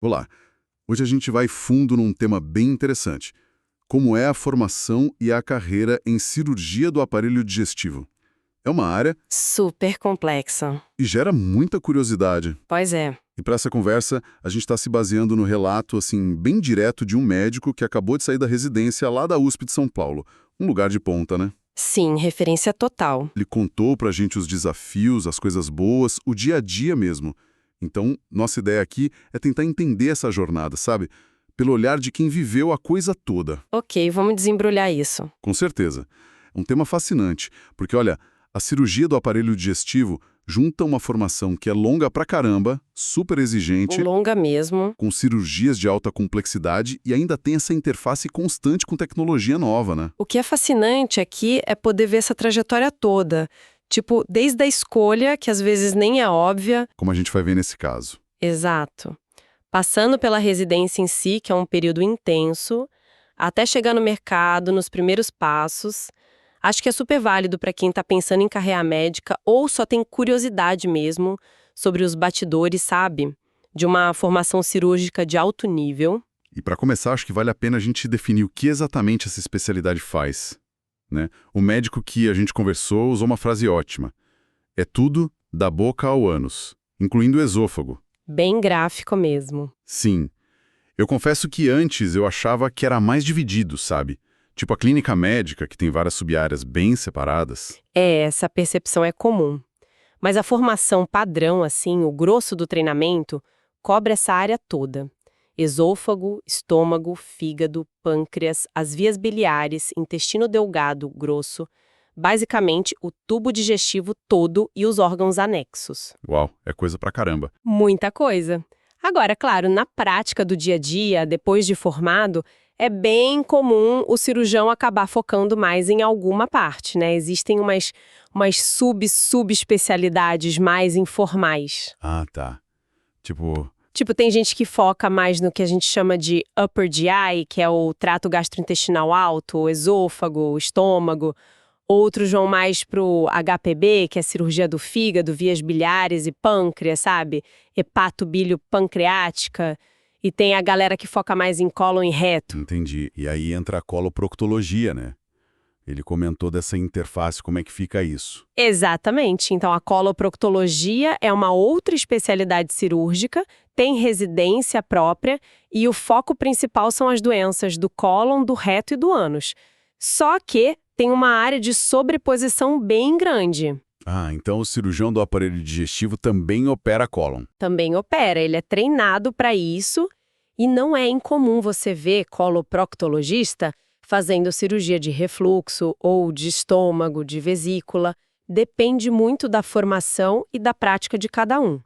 Olá, hoje a gente vai fundo num tema bem interessante. Como é a formação e a carreira em cirurgia do aparelho digestivo? É uma área Super complexa. e gera muita curiosidade. Pois é. E para essa conversa, a gente está se baseando no relato, assim, bem direto de um médico que acabou de sair da residência lá da USP de São Paulo. Um lugar de ponta, né? Sim, referência total. Ele contou pra gente os desafios, as coisas boas, o dia a dia mesmo. Então, nossa ideia aqui é tentar entender essa jornada, sabe? Pelo olhar de quem viveu a coisa toda. Ok, vamos desembrulhar isso. Com certeza. É um tema fascinante, porque olha, a cirurgia do aparelho digestivo junta uma formação que é longa pra caramba, super exigente, Longa mesmo. com cirurgias de alta complexidade e ainda tem essa interface constante com tecnologia nova, né? O que é fascinante aqui é poder ver essa trajetória toda. Tipo, desde a escolha, que às vezes nem é óbvia. Como a gente vai ver nesse caso. Exato. Passando pela residência em si, que é um período intenso, até chegar no mercado, nos primeiros passos. Acho que é super válido para quem está pensando em carreira médica ou só tem curiosidade mesmo sobre os bastidores, sabe? De uma formação cirúrgica de alto nível. E para começar, acho que vale a pena a gente definir o que exatamente essa especialidade faz, né? O médico que a gente conversou usou uma frase ótima. É tudo da boca ao ânus, incluindo o esôfago. Bem gráfico mesmo. Sim. Eu confesso que antes eu achava que era mais dividido, sabe? Tipo a clínica médica, que tem várias sub-áreas bem separadas. Essa percepção é comum. Mas a formação padrão, assim, o grosso do treinamento, cobre essa área toda. Esôfago, estômago, fígado, pâncreas, as vias biliares, intestino delgado, grosso, basicamente o tubo digestivo todo e os órgãos anexos. Uau, é coisa pra caramba. Muita coisa. Agora, claro, na prática do dia a dia, depois de formado, é bem comum o cirurgião acabar focando mais em alguma parte, né? Existem umas subespecialidades mais informais. Ah, tá. Tipo, Tipo, tem gente que foca mais no que a gente chama de upper GI, que é o trato gastrointestinal alto, o esôfago, o estômago. Outros vão mais pro HPB, que é cirurgia do fígado, vias biliares e pâncreas, sabe? Hepatobilio-pancreática. E tem a galera que foca mais em cólon e reto. entendi. E aí entra a coloproctologia, né? Ele comentou dessa interface, como é que fica isso. Exatamente. Então, a coloproctologia é uma outra especialidade cirúrgica, tem residência própria e o foco principal são as doenças do cólon, do reto e do ânus. Só que tem uma área de sobreposição bem grande. Ah, então o cirurgião do aparelho digestivo também opera cólon. Também opera, ele é treinado para isso e não é incomum você ver coloproctologista fazendo cirurgia de refluxo ou de estômago, de vesícula. Depende muito da formação e da prática de cada um.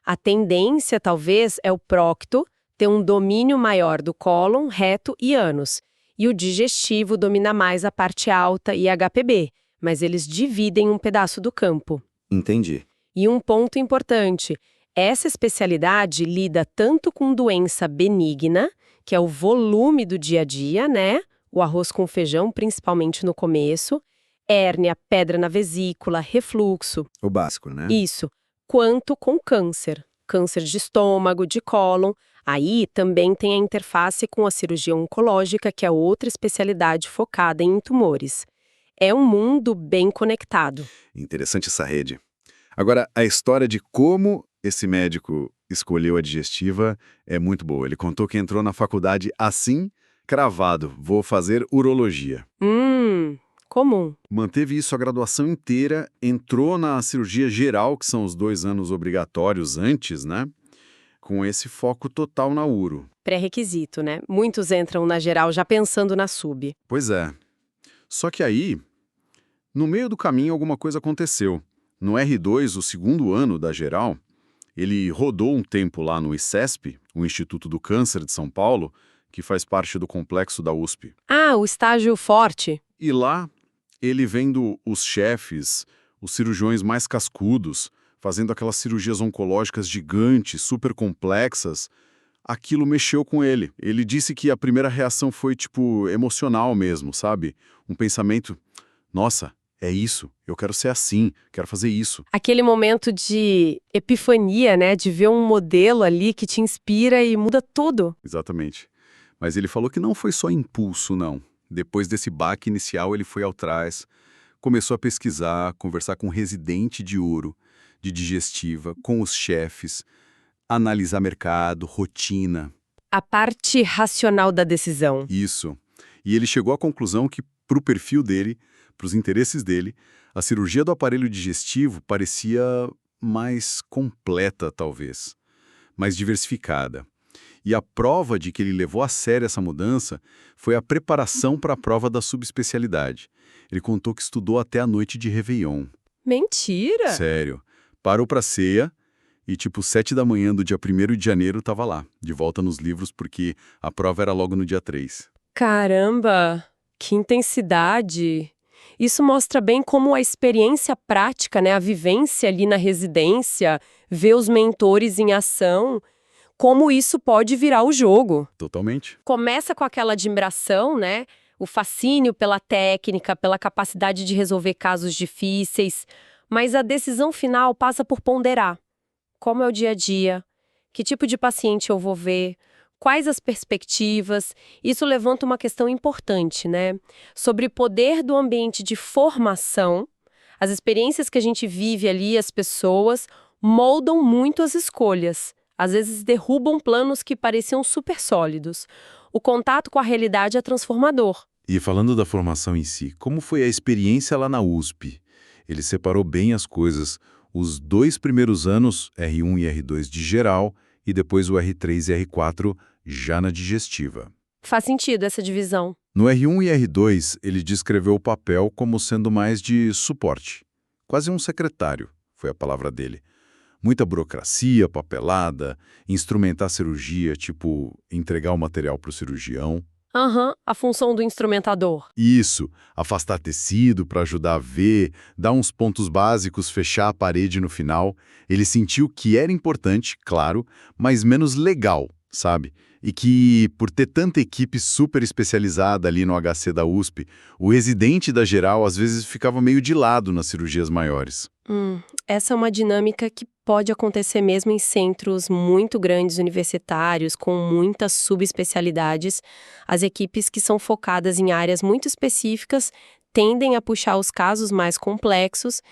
A tendência, talvez, é o procto ter um domínio maior do cólon, reto e ânus, e o digestivo domina mais a parte alta e HPB, mas eles dividem um pedaço do campo. Entendi. E um ponto importante, essa especialidade lida tanto com doença benigna, que é o volume do dia a dia, né? O arroz com feijão, principalmente no começo, hérnia, pedra na vesícula, refluxo, O básico, né? isso, quanto com câncer. Câncer de estômago, de cólon. Aí também tem a interface com a cirurgia oncológica, que é outra especialidade focada em tumores. É um mundo bem conectado. Interessante essa rede. Agora, a história de como esse médico escolheu a digestiva é muito boa. Ele contou que entrou na faculdade assim, cravado, vou fazer urologia. Comum. Manteve isso a graduação inteira, entrou na cirurgia geral, que são os 2 anos obrigatórios antes, né? Com esse foco total na uro. Pré-requisito, né? Muitos entram na geral já pensando na sub. Pois é. Só que aí, no meio do caminho, alguma coisa aconteceu. No R2, o segundo ano da geral, ele rodou um tempo lá no ICESP, o Instituto do Câncer de São Paulo, que faz parte do complexo da USP. Ah, o estágio forte. E lá, ele vendo os chefes, os cirurgiões mais cascudos, fazendo aquelas cirurgias oncológicas gigantes, super complexas, aquilo mexeu com ele. Ele disse que a primeira reação foi, tipo, emocional mesmo, sabe? Um pensamento, nossa, é isso, eu quero ser assim, quero fazer isso. Aquele momento de epifania, né? De ver um modelo ali que te inspira e muda tudo. Exatamente. Mas ele falou que não foi só impulso, não. Depois desse baque inicial, ele foi atrás, começou a pesquisar, conversar com residente de ouro, de digestiva, com os chefes, analisar mercado, rotina. A parte racional da decisão. Isso. E ele chegou à conclusão que, para o perfil dele, para os interesses dele, a cirurgia do aparelho digestivo parecia mais completa, talvez, mais diversificada. E a prova de que ele levou a sério essa mudança foi a preparação para a prova da subespecialidade. Ele contou que estudou até a noite de Réveillon. Mentira! Sério. Parou para ceia e, 7 da manhã do dia 1º de janeiro, estava lá, de volta nos livros, porque a prova era logo no dia 3. Caramba! Que intensidade! Isso mostra bem como a experiência prática, né, a vivência ali na residência, ver os mentores em ação, como isso pode virar o jogo. Totalmente. Começa com aquela admiração, né? O fascínio pela técnica, pela capacidade de resolver casos difíceis, mas a decisão final passa por ponderar. Como é o dia a dia? Que tipo de paciente eu vou ver? Quais as perspectivas? Isso levanta uma questão importante, né? Sobre o poder do ambiente de formação, as experiências que a gente vive ali, as pessoas, moldam muito as escolhas. Às vezes derrubam planos que pareciam super sólidos. O contato com a realidade é transformador. E falando da formação em si, como foi a experiência lá na USP? Ele separou bem as coisas. Os 2 primeiros anos, R1 e R2 de geral, e depois o R3 e R4 já na digestiva. Faz sentido essa divisão. No R1 e R2, ele descreveu o papel como sendo mais de suporte. Quase um secretário, foi a palavra dele. Muita burocracia, papelada, instrumentar a cirurgia, tipo entregar o material para o cirurgião. A função do instrumentador. Isso, afastar tecido para ajudar a ver, dar uns pontos básicos, fechar a parede no final. Ele sentiu que era importante, claro, mas menos legal, sabe? E que, por ter tanta equipe super especializada ali no HC da USP, o residente da geral às vezes ficava meio de lado nas cirurgias maiores. Essa é uma dinâmica que pode acontecer mesmo em centros muito grandes universitários, com muitas subespecialidades. As equipes que são focadas em áreas muito específicas tendem a puxar os casos mais complexos,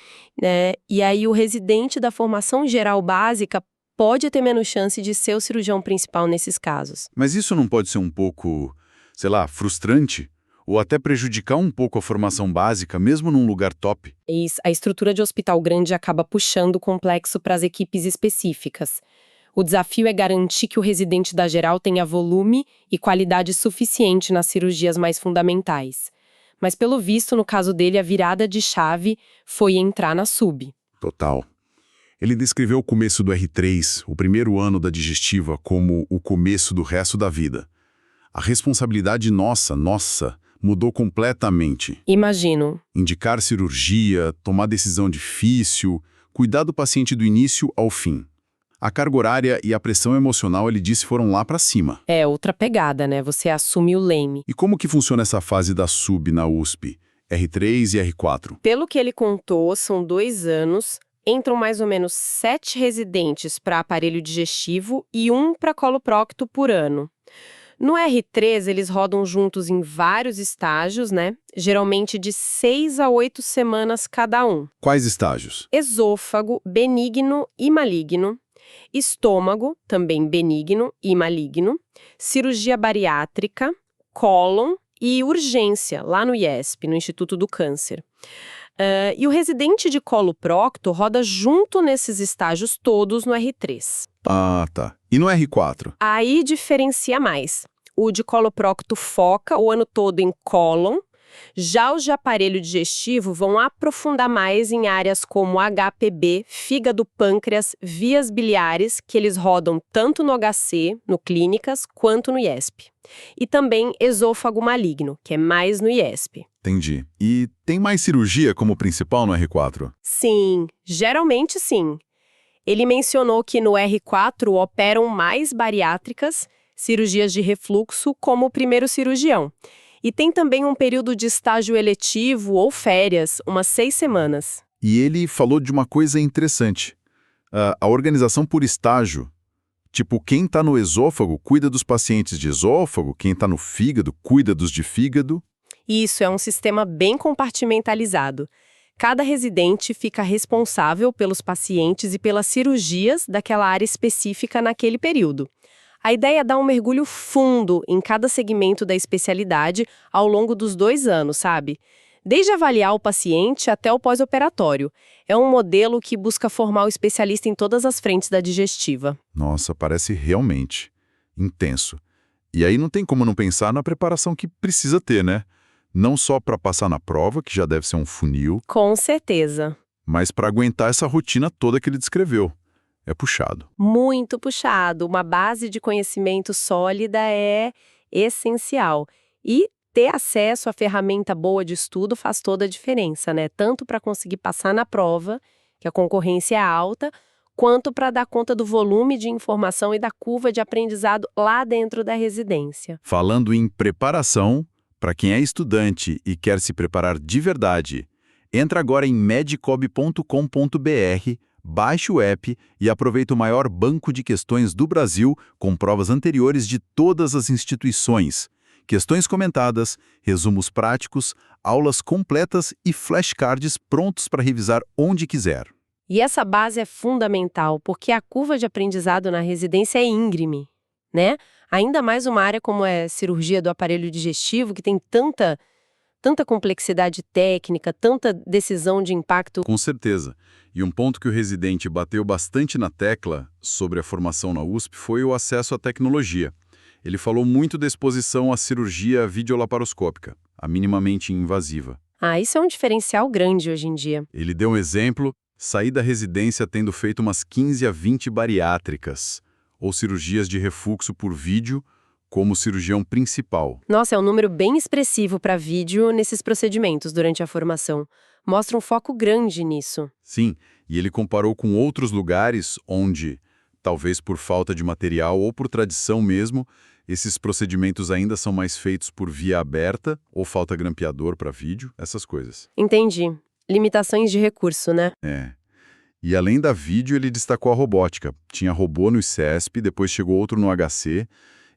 né? E aí o residente da formação geral básica pode ter menos chance de ser o cirurgião principal nesses casos. Mas isso não pode ser um pouco, sei lá, frustrante? Ou até prejudicar um pouco a formação básica, mesmo num lugar top? A estrutura de hospital grande acaba puxando o complexo para as equipes específicas. O desafio é garantir que o residente da geral tenha volume e qualidade suficiente nas cirurgias mais fundamentais. Mas, pelo visto, no caso dele, a virada de chave foi entrar na sub. Total. Ele descreveu o começo do R3, o primeiro ano da digestiva, como o começo do resto da vida. A responsabilidade nossa, mudou completamente. Imagino. Indicar cirurgia, tomar decisão difícil, cuidar do paciente do início ao fim. A carga horária e a pressão emocional, ele disse, foram lá para cima. É outra pegada, né? Você assume o leme. E como que funciona essa fase da sub na USP? R3 e R4? Pelo que ele contou, são 2 anos, entram mais ou menos 7 residentes para aparelho digestivo e 1 para coloprocto por ano. No R3, eles rodam juntos em vários estágios, né? Geralmente de 6 a 8 semanas cada um. Quais estágios? Esôfago, benigno e maligno. Estômago, também benigno e maligno. Cirurgia bariátrica, cólon e urgência, lá no IESP, no Instituto do Câncer. E o residente de coloprocto roda junto nesses estágios todos no R3. Ah, tá. E no R4? Aí diferencia mais. O de coloprocto foca o ano todo em cólon. Já os de aparelho digestivo vão aprofundar mais em áreas como HPB, fígado, pâncreas, vias biliares, que eles rodam tanto no HC, no clínicas, quanto no IESP. E também esôfago maligno, que é mais no IESP. Entendi. E tem mais cirurgia como principal no R4? Sim, geralmente sim. Ele mencionou que no R4 operam mais bariátricas, cirurgias de refluxo, como o primeiro cirurgião. E tem também um período de estágio eletivo ou férias, umas 6 semanas. E ele falou de uma coisa interessante. A organização por estágio. Tipo, quem está no esôfago cuida dos pacientes de esôfago, quem está no fígado cuida dos de fígado. Isso é um sistema bem compartimentalizado. Cada residente fica responsável pelos pacientes e pelas cirurgias daquela área específica naquele período. A ideia é dar um mergulho fundo em cada segmento da especialidade ao longo dos 2 anos, sabe? Desde avaliar o paciente até o pós-operatório. É um modelo que busca formar o especialista em todas as frentes da digestiva. Nossa, parece realmente intenso. E aí não tem como não pensar na preparação que precisa ter, né? Não só para passar na prova, que já deve ser um funil, Com certeza. mas para aguentar essa rotina toda que ele descreveu. É puxado. Muito puxado. Uma base de conhecimento sólida é essencial. E ter acesso a ferramenta boa de estudo faz toda a diferença, né? Tanto para conseguir passar na prova, que a concorrência é alta, quanto para dar conta do volume de informação e da curva de aprendizado lá dentro da residência. Falando em preparação, para quem é estudante e quer se preparar de verdade, entra agora em medicob.com.br, baixe o app e aproveita o maior banco de questões do Brasil com provas anteriores de todas as instituições. Questões comentadas, resumos práticos, aulas completas e flashcards prontos para revisar onde quiser. E essa base é fundamental, porque a curva de aprendizado na residência é íngreme, né? Ainda mais uma área como é cirurgia do aparelho digestivo, que tem tanta complexidade técnica, tanta decisão de impacto. Com certeza. E um ponto que o residente bateu bastante na tecla sobre a formação na USP foi o acesso à tecnologia. Ele falou muito da exposição à cirurgia videolaparoscópica, a minimamente invasiva. Isso é um diferencial grande hoje em dia. Ele deu um exemplo, saí da residência tendo feito umas 15 a 20 bariátricas, ou cirurgias de refluxo por vídeo, como cirurgião principal. Nossa, é um número bem expressivo para vídeo nesses procedimentos durante a formação. Mostra um foco grande nisso. Sim, e ele comparou com outros lugares onde, talvez por falta de material ou por tradição mesmo, esses procedimentos ainda são mais feitos por via aberta ou falta grampeador para vídeo, essas coisas. Entendi. Limitações de recurso, né? É. E além da vídeo, ele destacou a robótica. Tinha robô no ICESP, depois chegou outro no HC.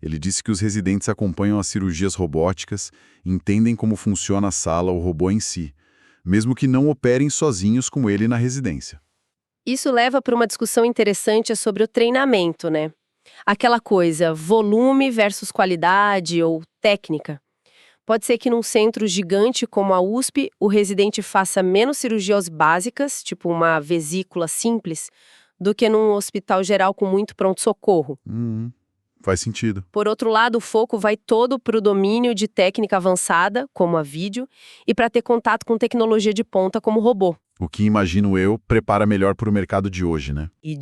Ele disse que os residentes acompanham as cirurgias robóticas, entendem como funciona a sala, o robô em si, mesmo que não operem sozinhos com ele na residência. Isso leva para uma discussão interessante sobre o treinamento, né? Aquela coisa, volume versus qualidade ou técnica. Pode ser que num centro gigante como a USP, o residente faça menos cirurgias básicas, tipo uma vesícula simples, do que num hospital geral com muito pronto-socorro. Faz sentido. Por outro lado, o foco vai todo para o domínio de técnica avançada, como a vídeo, e para ter contato com tecnologia de ponta, como o robô. O que, imagino eu, prepara melhor para o mercado de hoje, né? E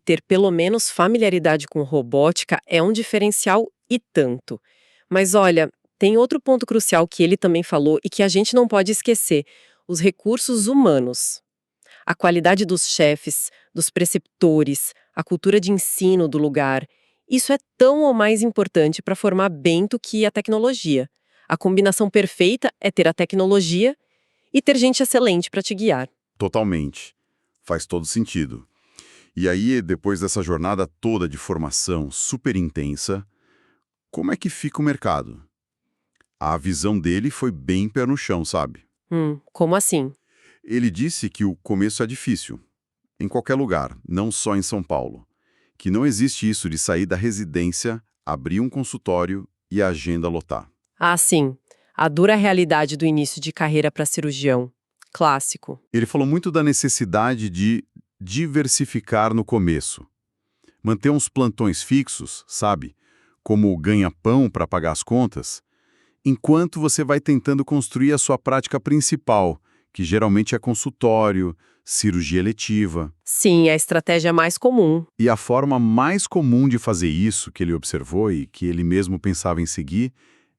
ter pelo menos familiaridade com robótica é um diferencial e tanto. Mas olha, tem outro ponto crucial que ele também falou e que a gente não pode esquecer: os recursos humanos. A qualidade dos chefes, dos preceptores, a cultura de ensino do lugar. Isso é tão ou mais importante para formar bem do que a tecnologia. A combinação perfeita é ter a tecnologia e ter gente excelente para te guiar. Totalmente. Faz todo sentido. E aí, depois dessa jornada toda de formação super intensa, como é que fica o mercado? A visão dele foi bem pé no chão, sabe? Como assim? Ele disse que o começo é difícil, em qualquer lugar, não só em São Paulo. Que não existe isso de sair da residência, abrir um consultório e a agenda lotar. Sim. A dura realidade do início de carreira para cirurgião. Clássico. Ele falou muito da necessidade de diversificar no começo. Manter uns plantões fixos, sabe? Como ganha-pão para pagar as contas, enquanto você vai tentando construir a sua prática principal, que geralmente é consultório, cirurgia eletiva. Sim, a estratégia mais comum. E a forma mais comum de fazer isso, que ele observou e que ele mesmo pensava em seguir,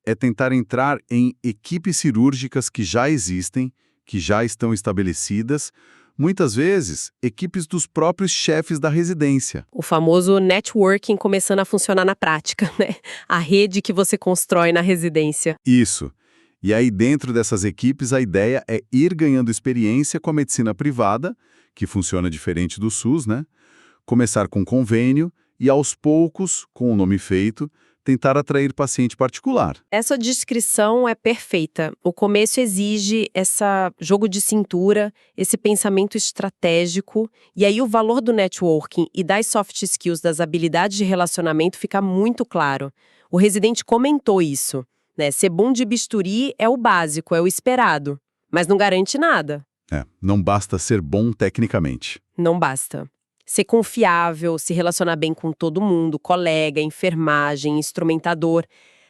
é tentar entrar em equipes cirúrgicas que já existem, que já estão estabelecidas, muitas vezes equipes dos próprios chefes da residência. O famoso networking começando a funcionar na prática, né? A rede que você constrói na residência. Isso. E aí, dentro dessas equipes, a ideia é ir ganhando experiência com a medicina privada, que funciona diferente do SUS, né? Começar com convênio e, aos poucos, com o nome feito, tentar atrair paciente particular. Essa descrição é perfeita. O começo exige esse jogo de cintura, esse pensamento estratégico, e aí o valor do networking e das soft skills, das habilidades de relacionamento fica muito claro. O residente comentou isso, né? Ser bom de bisturi é o básico, é o esperado, mas não garante nada. Não basta ser bom tecnicamente. Não basta. Ser confiável, se relacionar bem com todo mundo, colega, enfermagem, instrumentador,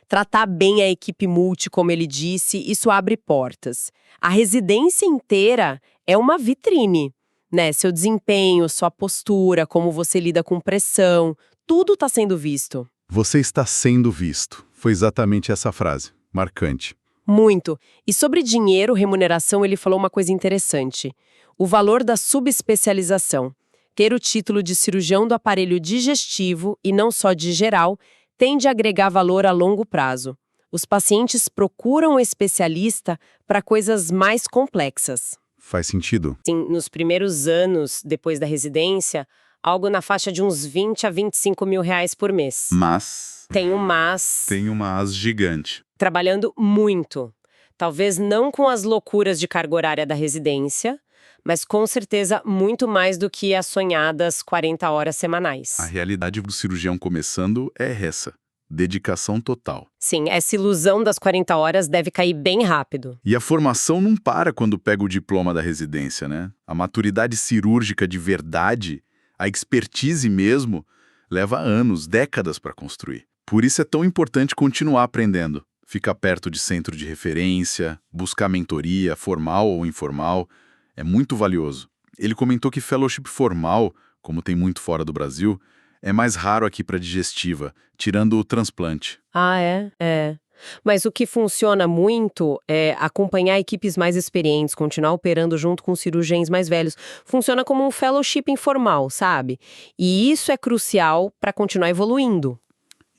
tratar bem a equipe multi, como ele disse, isso abre portas. A residência inteira é uma vitrine, né? Seu desempenho, sua postura, como você lida com pressão, tudo está sendo visto. Você está sendo visto. Foi exatamente essa frase. Marcante. Muito. E sobre dinheiro, remuneração, ele falou uma coisa interessante. O valor da subespecialização. Ter o título de cirurgião do aparelho digestivo, e não só de geral, tende a agregar valor a longo prazo. Os pacientes procuram um especialista para coisas mais complexas. Faz sentido? Sim, nos primeiros anos depois da residência, algo na faixa de uns 20 a 25 mil reais por mês. Mas Tem um mas, tem uma as gigante. trabalhando muito. Talvez não com as loucuras de carga horária da residência, mas com certeza muito mais do que as sonhadas 40 horas semanais. A realidade do cirurgião começando é essa. Dedicação total. Sim, essa ilusão das 40 horas deve cair bem rápido. E a formação não para quando pega o diploma da residência, né? A maturidade cirúrgica de verdade, a expertise mesmo, leva anos, décadas para construir. Por isso é tão importante continuar aprendendo. Ficar perto de centro de referência, buscar mentoria, formal ou informal, é muito valioso. Ele comentou que fellowship formal, como tem muito fora do Brasil, é mais raro aqui para digestiva, tirando o transplante. Ah, é? É. Mas o que funciona muito é acompanhar equipes mais experientes, continuar operando junto com cirurgiões mais velhos. Funciona como um fellowship informal, sabe? E isso é crucial para continuar evoluindo.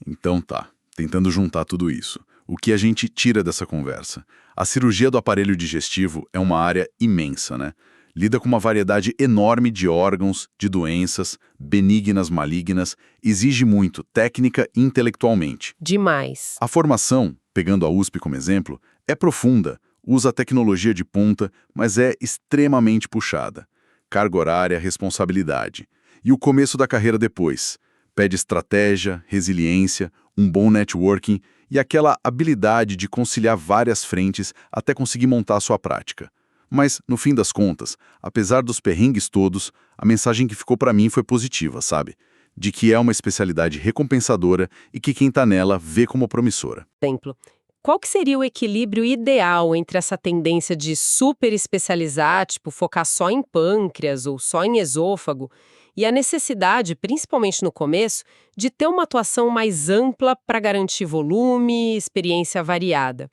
Então tá, tentando juntar tudo isso. O que a gente tira dessa conversa? A cirurgia do aparelho digestivo é uma área imensa, né? Lida com uma variedade enorme de órgãos, de doenças, benignas, malignas, exige muito, técnica e intelectualmente. Demais. A formação, pegando a USP como exemplo, é profunda, usa tecnologia de ponta, mas é extremamente puxada. Carga horária, responsabilidade. E o começo da carreira depois? Pede estratégia, resiliência, um bom networking e aquela habilidade de conciliar várias frentes até conseguir montar a sua prática. Mas, no fim das contas, apesar dos perrengues todos, a mensagem que ficou para mim foi positiva, sabe? De que é uma especialidade recompensadora e que quem tá nela vê como promissora. Exemplo. Qual que seria o equilíbrio ideal entre essa tendência de super especializar, tipo focar só em pâncreas ou só em esôfago, e a necessidade, principalmente no começo, de ter uma atuação mais ampla para garantir volume e experiência variada?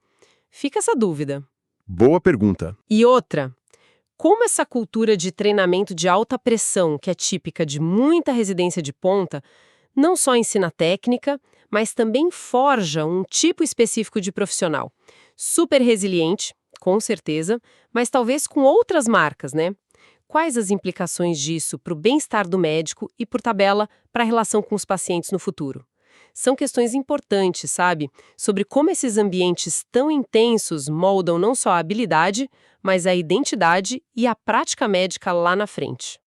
Fica essa dúvida. Boa pergunta. E outra, como essa cultura de treinamento de alta pressão, que é típica de muita residência de ponta, não só ensina técnica, mas também forja um tipo específico de profissional. Super resiliente, com certeza, mas talvez com outras marcas, né? Quais as implicações disso para o bem-estar do médico e, por tabela, para a relação com os pacientes no futuro? São questões importantes, sabe? Sobre como esses ambientes tão intensos moldam não só a habilidade, mas a identidade e a prática médica lá na frente.